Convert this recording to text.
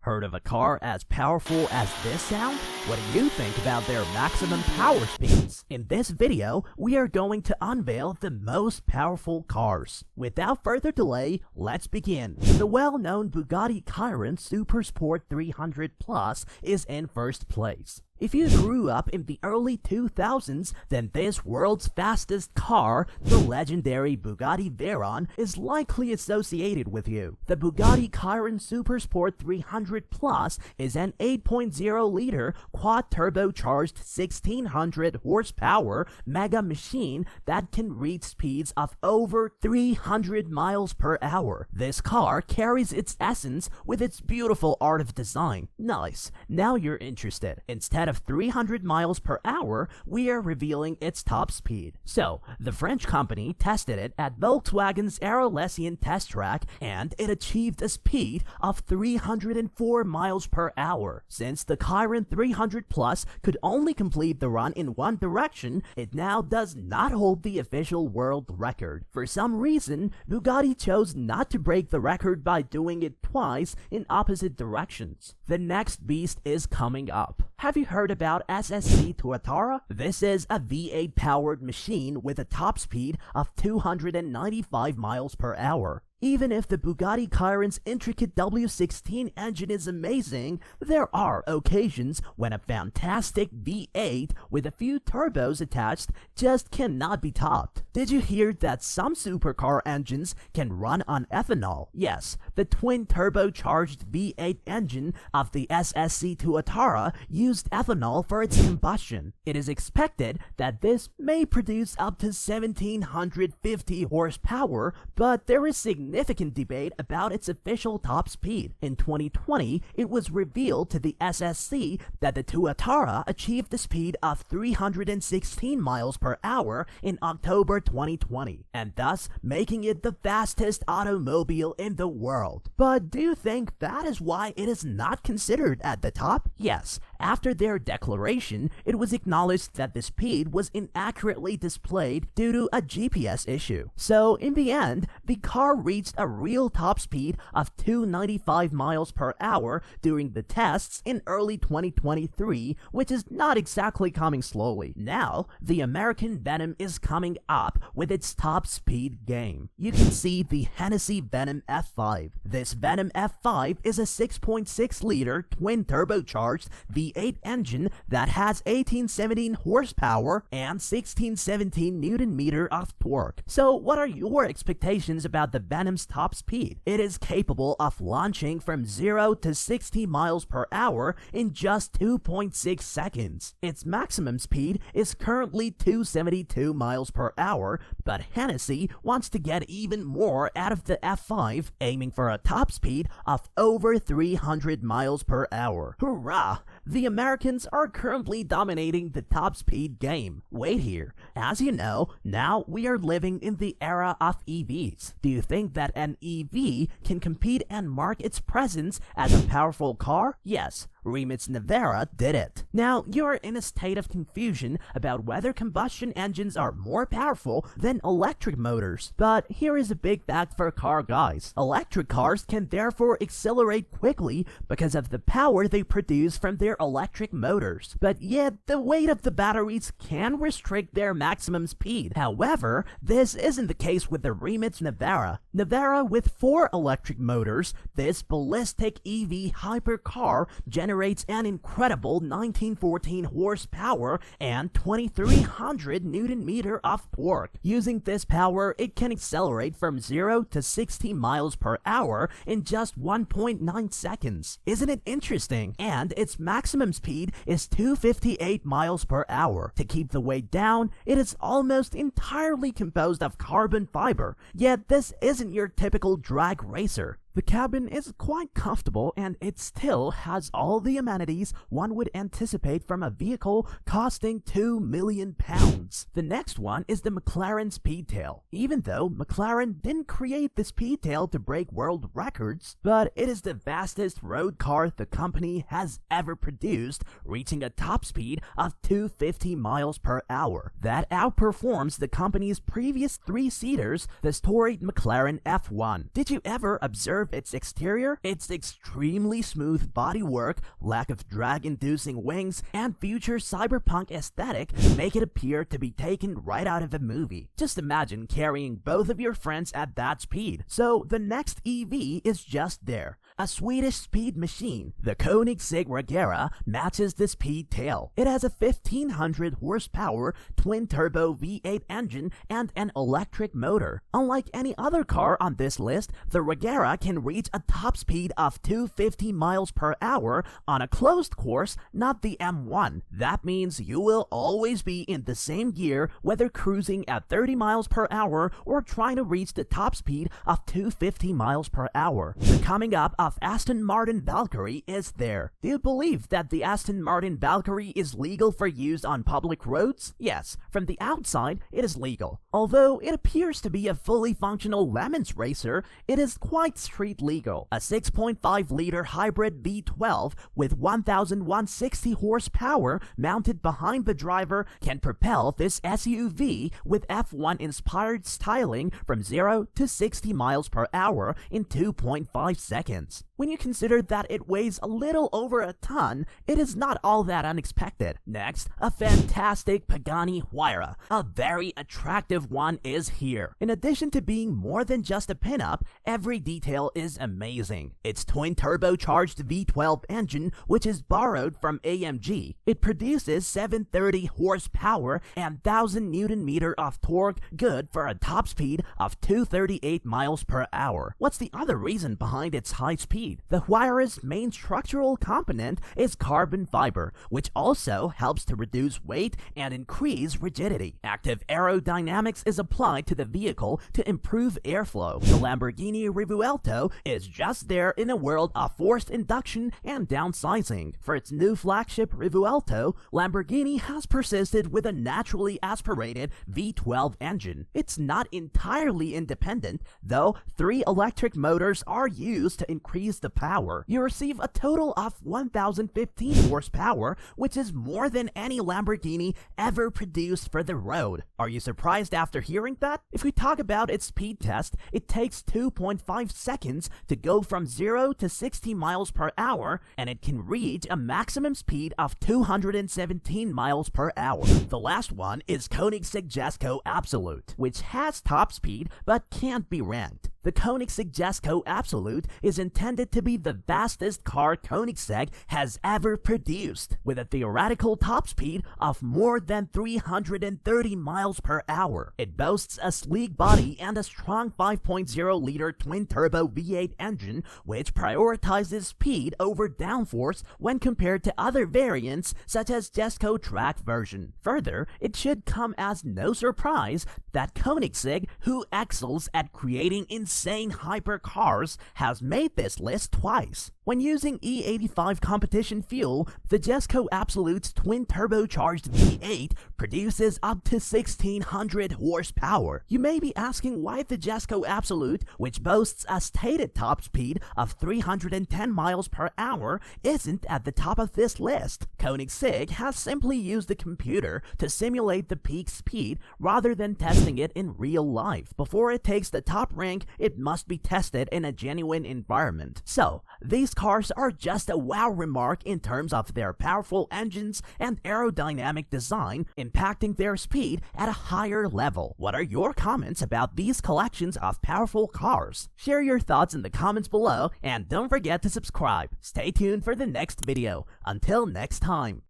Heard of a car as powerful as this sound? What do you think about their maximum power speeds? In this video, we are going to unveil the most powerful cars. Without further delay, let's begin. The well-known Bugatti Chiron Supersport 300 Plus is in first place. If you grew up in the early 2000s, then this world's fastest car, the legendary Bugatti Veyron, is likely associated with you. The Bugatti Chiron Supersport 300 Plus is an 8.0-liter quad-turbocharged 1600 horsepower mega machine that can reach speeds of over 300 miles per hour. This car carries its essence with its beautiful art of design. Nice. Now you're interested. Instead of 300 miles per hour, we are revealing its top speed. So, the French company tested it at Volkswagen's Arlesian test track, and it achieved a speed of 304 miles per hour. Since the Chiron 300 Plus could only complete the run in one direction, it now does not hold the official world record. For some reason, Bugatti chose not to break the record by doing it twice in opposite directions. The next beast is coming up. Have you heard about SSC Tuatara? This is a V8 powered machine with a top speed of 295 miles per hour. Even if the Bugatti Chiron's intricate W16 engine is amazing, there are occasions when a fantastic V8 with a few turbos attached just cannot be topped. Did you hear that some supercar engines can run on ethanol? Yes, the twin turbocharged V8 engine of the SSC Tuatara used ethanol for its combustion. It is expected that this may produce up to 1750 horsepower, but there is significant debate about its official top speed. In 2020, it was revealed to the SSC that the Tuatara achieved the speed of 316 miles per hour in October 2020, and thus making it the fastest automobile in the world. But do you think that is why it is not considered at the top? Yes, after their declaration, it was acknowledged that the speed was inaccurately displayed due to a GPS issue. So in the end, the car reached a real top speed of 295 miles per hour during the tests in early 2023, which is not exactly coming slowly. Now, the American Venom is coming up with its top speed game. You can see the Hennessy Venom F5. This Venom F5 is a 6.6-liter twin turbocharged V8 engine that has 1817 horsepower and 1617 Newton-meter of torque. So what are your expectations about the Venom's top speed? It is capable of launching from 0 to 60 miles per hour in just 2.6 seconds. Its maximum speed is currently 272 miles per hour, but Hennessy wants to get even more out of the F5, aiming for a top speed of over 300 miles per hour. Hurrah! The Americans are currently dominating the top speed game. Wait here. As you know, now we are living in the era of EVs. Do you think that an EV can compete and mark its presence as a powerful car? Yes, Remat's Nara did it. Now, you're in a state of confusion about whether combustion engines are more powerful than electric motors. But here is a big fact for car guys. Electric cars can therefore accelerate quickly because of the power they produce from their electric motors. But yet, the weight of the batteries can restrict their maximum speed. However, this isn't the case with the Remat's Nara. Nara with 4 electric motors, this ballistic EV hypercar generates an incredible 1914 horsepower and 2300 Newton-meter of torque. Using this power, it can accelerate from 0 to 60 miles per hour in just 1.9 seconds. Isn't it interesting? And its maximum speed is 258 miles per hour. To keep the weight down, it is almost entirely composed of carbon fiber. Yet this isn't your typical drag racer. The cabin is quite comfortable, and it still has all the amenities one would anticipate from a vehicle costing £2 million. The next one is the McLaren Speedtail. Even though McLaren didn't create the Speedtail to break world records, but it is the fastest road car the company has ever produced, reaching a top speed of 250 miles per hour. That outperforms the company's previous 3-seaters, the storied McLaren F1. Did you ever observe observe its exterior, its extremely smooth bodywork, lack of drag-inducing wings, and future cyberpunk aesthetic make it appear to be taken right out of a movie. Just imagine carrying both of your friends at that speed. So the next EV is just there. A Swedish speed machine, the Kix Sig Jesco matches the speed tail. It has a 1500 horsepower twin-turbo V8 engine and an electric motor. Unlike any other car on this list, the Jesco can reach a top speed of 250 miles per hour on a closed course, not the M1. That means you will always be in the same gear whether cruising at 30 miles per hour or trying to reach the top speed of 250 miles per hour. The coming up of Aston Martin Valkyrie is there. Do you believe that the Aston Martin Valkyrie is legal for use on public roads? Yes, from the outside it is legal. Although it appears to be a fully functional Lemons racer, it is quite street legal. A 6.5-liter hybrid V12 with 1,160 horsepower mounted behind the driver can propel this SUV with F1-inspired styling from 0 to 60 miles per hour in 2.5 seconds. When you consider that it weighs a little over a ton, it is not all that unexpected. Next, a fantastic Pagani Huayra. A very attractive one is here. In addition to being more than just a pinup, every detail is amazing. Its twin-turbocharged V12 engine, which is borrowed from AMG. It produces 730 horsepower and 1,000 Nm of torque, good for a top speed of 238 miles per hour. What's the other reason behind its high speed? The Huayra's main structural component is carbon fiber, which also helps to reduce weight and increase rigidity. Active aerodynamics is applied to the vehicle to improve airflow. The Lamborghini Revuelto is just there in a world of forced induction and downsizing. For its new flagship Revuelto, Lamborghini has persisted with a naturally aspirated V12 engine. It's not entirely independent, though 3 electric motors are used to increase the power. You receive a total of 1,015 horsepower, which is more than any Lamborghini ever produced for the road. Are you surprised after hearing that? If we talk about its speed test, it takes 2.5 seconds to go from 0 to 60 miles per hour, and it can reach a maximum speed of 217 miles per hour. The last one is Kix Sig Jesco Absolute, which has top speed but can't be ranked. The Kix Sig Jesco Absolute is intended to be the fastest car Koenigsegg has ever produced, with a theoretical top speed of more than 330 miles per hour. It boasts a sleek body and a strong 5.0-liter twin-turbo V8 engine, which prioritizes speed over downforce when compared to other variants such as Jesco Track version. Further, it should come as no surprise that Koenigsegg, who excels at creating insane hypercars, has made this list twice. When using E85 competition fuel, the Jesco Absolute's twin-turbocharged V8 produces up to 1,600 horsepower. You may be asking why the Jesco Absolute, which boasts a stated top speed of 310 miles per hour, isn't at the top of this list. Koenigsegg has simply used the computer to simulate the peak speed rather than testing it in real life. Before it takes the top rank, it must be tested in a genuine environment. So, these cars are just a wow remark in terms of their powerful engines and aerodynamic design, impacting their speed at a higher level. What are your comments about these collections of powerful cars? Share your thoughts in the comments below, and don't forget to subscribe. Stay tuned for the next video. Until next time.